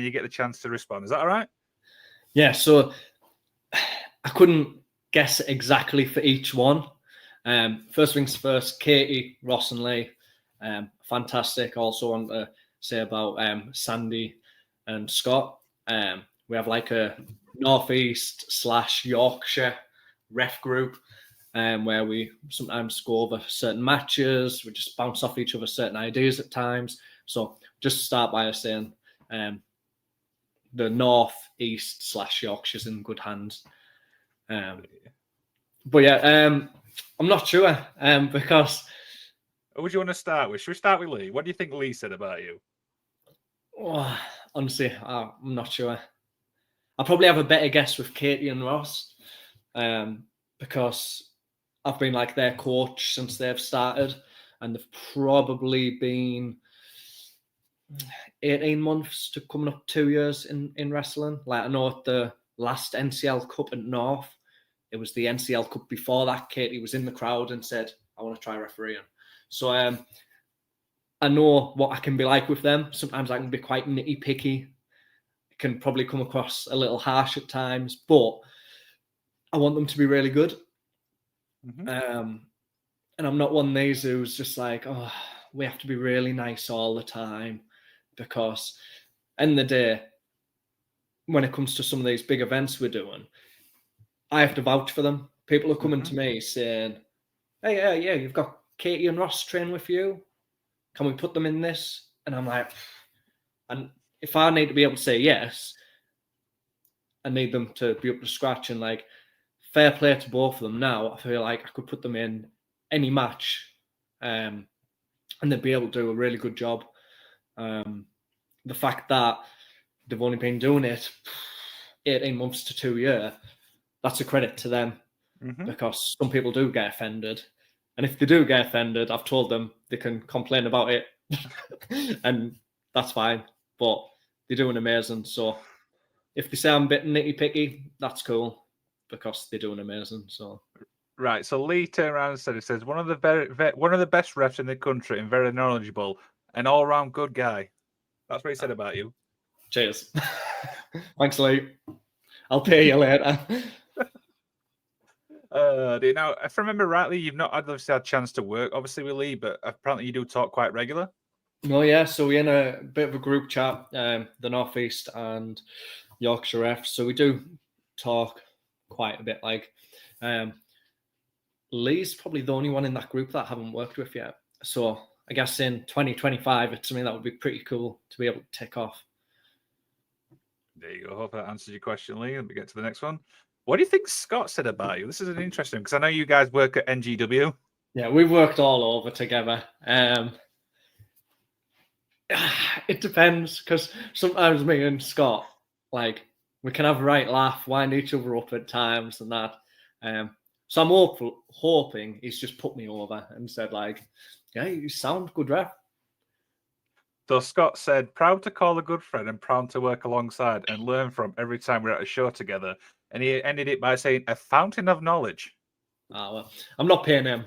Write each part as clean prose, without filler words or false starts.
then you get the chance to respond. Is that all right? Yeah, so I couldn't guess exactly for each one. First things first, Katie, Ross and Lee, fantastic. Also want to say about Sandy and Scott. We have like a Northeast / Yorkshire ref group where we sometimes go over certain matches. We just bounce off each other certain ideas at times. So just start by saying the Northeast / Yorkshire's in good hands. But yeah, I'm not sure because. Who would you want to start with? Should we start with Lee? What do you think Lee said about you? Oh, honestly, I'm not sure. I'll probably have a better guess with Katie and Ross because I've been like their coach since they've started, and they've probably been 18 months to coming up 2 years in wrestling. Like I know at the last NCL Cup at North, it was the NCL Cup before that. Katie was in the crowd and said, "I want to try refereeing." So I know what I can be like with them. Sometimes I can be quite nitty-picky. It can probably come across a little harsh at times, but I want them to be really good. Mm-hmm. And I'm not one of these who's just like, oh, we have to be really nice all the time, because end of the day, when it comes to some of these big events we're doing, I have to vouch for them. People are coming to me saying, hey, yeah, you've got Katie and Ross train with you. Can we put them in this? And I'm like, and if I need to be able to say yes, I need them to be up to scratch. And like, fair play to both of them now. I feel like I could put them in any match and they'd be able to do a really good job. The fact that they've only been doing it 18 months to 2 years, that's a credit to them, because some people do get offended. And if they do get offended, I've told them they can complain about it and that's fine. But they're doing amazing. So if they say I'm a bit nitty-picky, that's cool, because they're doing amazing. So right. So Lee turned around and said, "It says one of the best refs in the country and very knowledgeable, an all-round good guy." That's what he said about you. Cheers. Thanks, Lee. I'll pay you later. Now, if I remember rightly, you've not obviously had a chance to work, obviously, with Lee, but apparently you do talk quite regular. No, yeah. So we're in a bit of a group chat, the Northeast and Yorkshire Refs. So we do talk quite a bit. Like, Lee's probably the only one in that group that I haven't worked with yet. So I guess in 2025, it's something that would be pretty cool to be able to tick off. There you go. Hope that answers your question, Lee. Let me get to the next one. What do you think Scott said about you? This is an interesting, because I know you guys work at NGW. Yeah, we've worked all over together. It depends, because sometimes me and Scott, like, we can have a right laugh, wind each other up at times and that. So I'm hoping he's just put me over and said, like, yeah, you sound good, ref. So Scott said, proud to call a good friend and proud to work alongside and learn from every time we're at a show together. And he ended it by saying, a fountain of knowledge. Oh, well, I'm not paying him.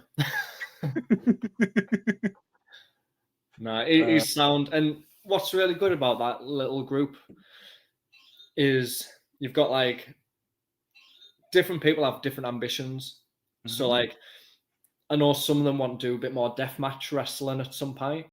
No, he's sound. And what's really good about that little group is you've got like different people have different ambitions. So like, I know some of them want to do a bit more deathmatch wrestling at some point.